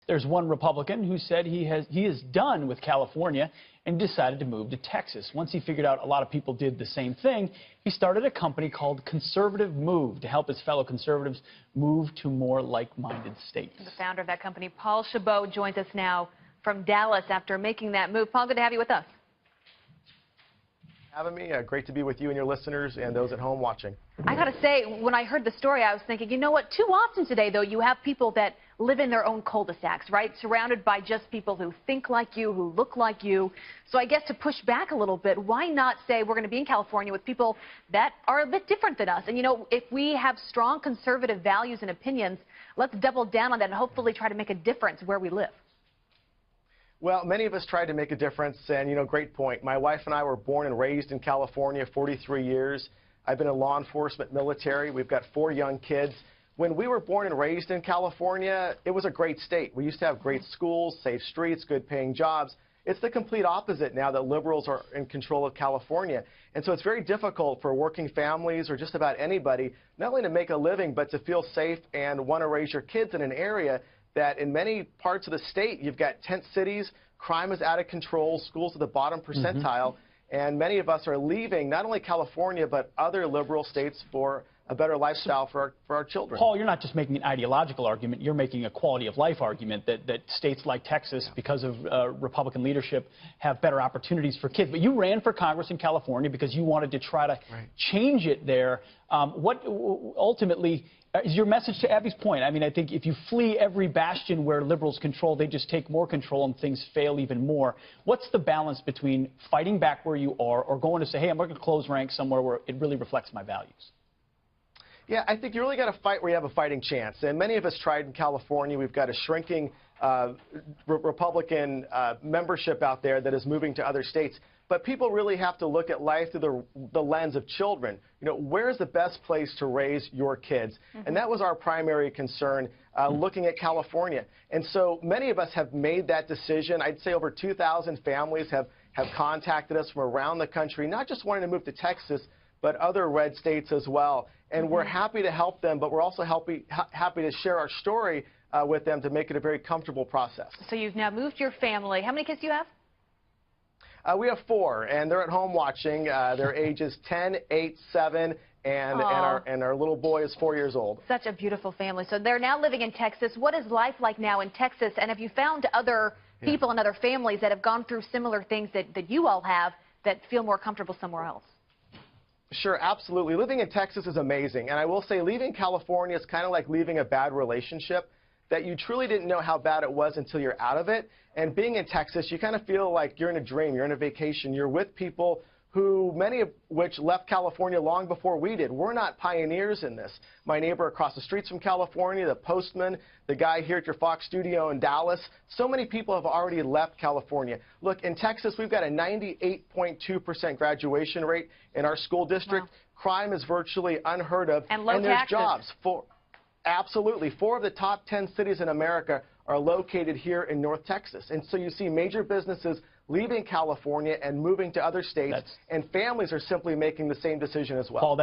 There's one Republican who said he is done with California and decided to move to Texas. Once he figured out a lot of people did the same thing, he started a company called Conservative Move to help his fellow conservatives move to more like-minded states. The founder of that company, Paul Chabot, joins us now from Dallas after making that move. Paul, good to have you with us. Having me. Great to be with you and your listeners and those at home watching. I got to say, when I heard the story, I was thinking, you know what, too often today, though, you have people that live in their own cul-de-sacs, right, surrounded by just people who think like you, who look like you. So I guess to push back a little bit, why not say we're going to be in California with people that are a bit different than us? And, you know, if we have strong conservative values and opinions, let's double down on that and hopefully try to make a difference where we live. Well, many of us tried to make a difference, and, you know, great point. My wife and I were born and raised in California, 43 years. I've been in law enforcement, military. We've got 4 young kids. When we were born and raised in California, it was a great state. We used to have great schools, safe streets, good-paying jobs. It's the complete opposite now that liberals are in control of California. And so it's very difficult for working families or just about anybody not only to make a living, but to feel safe and want to raise your kids in an area that in many parts of the state, you've got tent cities, crime is out of control, schools at the bottom percentile, and many of us are leaving not only California, but other liberal states for a better lifestyle for our children. Paul, you're not just making an ideological argument, you're making a quality of life argument that states like Texas, because of Republican leadership, have better opportunities for kids. But you ran for Congress in California because you wanted to try to change it there. What ultimately is your message to Abby's point? I mean, I think if you flee every bastion where liberals control, they just take more control and things fail even more. What's the balance between fighting back where you are or going to say, hey, I'm going to close ranks somewhere where it really reflects my values? Yeah, I think you really got to fight where you have a fighting chance. And many of us tried in California. We've got a shrinking Republican membership out there that is moving to other states. But people really have to look at life through the lens of children. You know, where's the best place to raise your kids? And that was our primary concern looking at California. And so many of us have made that decision. I'd say over 2,000 families have contacted us from around the country, not just wanting to move to Texas, but other red states as well. And we're happy to help them, but we're also happy to share our story with them to make it a very comfortable process. So you've now moved your family. How many kids do you have? We have 4, and they're at home watching. Their ages 10, 8, 7, and our little boy is 4 years old. Such a beautiful family. So they're now living in Texas. What is life like now in Texas? And have you found other people and other families that have gone through similar things that you all have that feel more comfortable somewhere else? Sure, absolutely. Living in Texas is amazing. And I will say leaving California is kind of like leaving a bad relationship that you truly didn't know how bad it was until you're out of it. And being in Texas, you kind of feel like you're in a dream, you're in a vacation, you're with people who, many of which left California long before we did. We're not pioneers in this. My neighbor across the street's from California, the postman, the guy here at your Fox studio in Dallas. So many people have already left California. Look, in Texas, we've got a 98.2% graduation rate in our school district. Wow. Crime is virtually unheard of. And low and there's taxes. Jobs. Absolutely. 4 of the top 10 cities in America are located here in North Texas. And so you see major businesses leaving California and moving to other states, and families are simply making the same decision as well. Paul,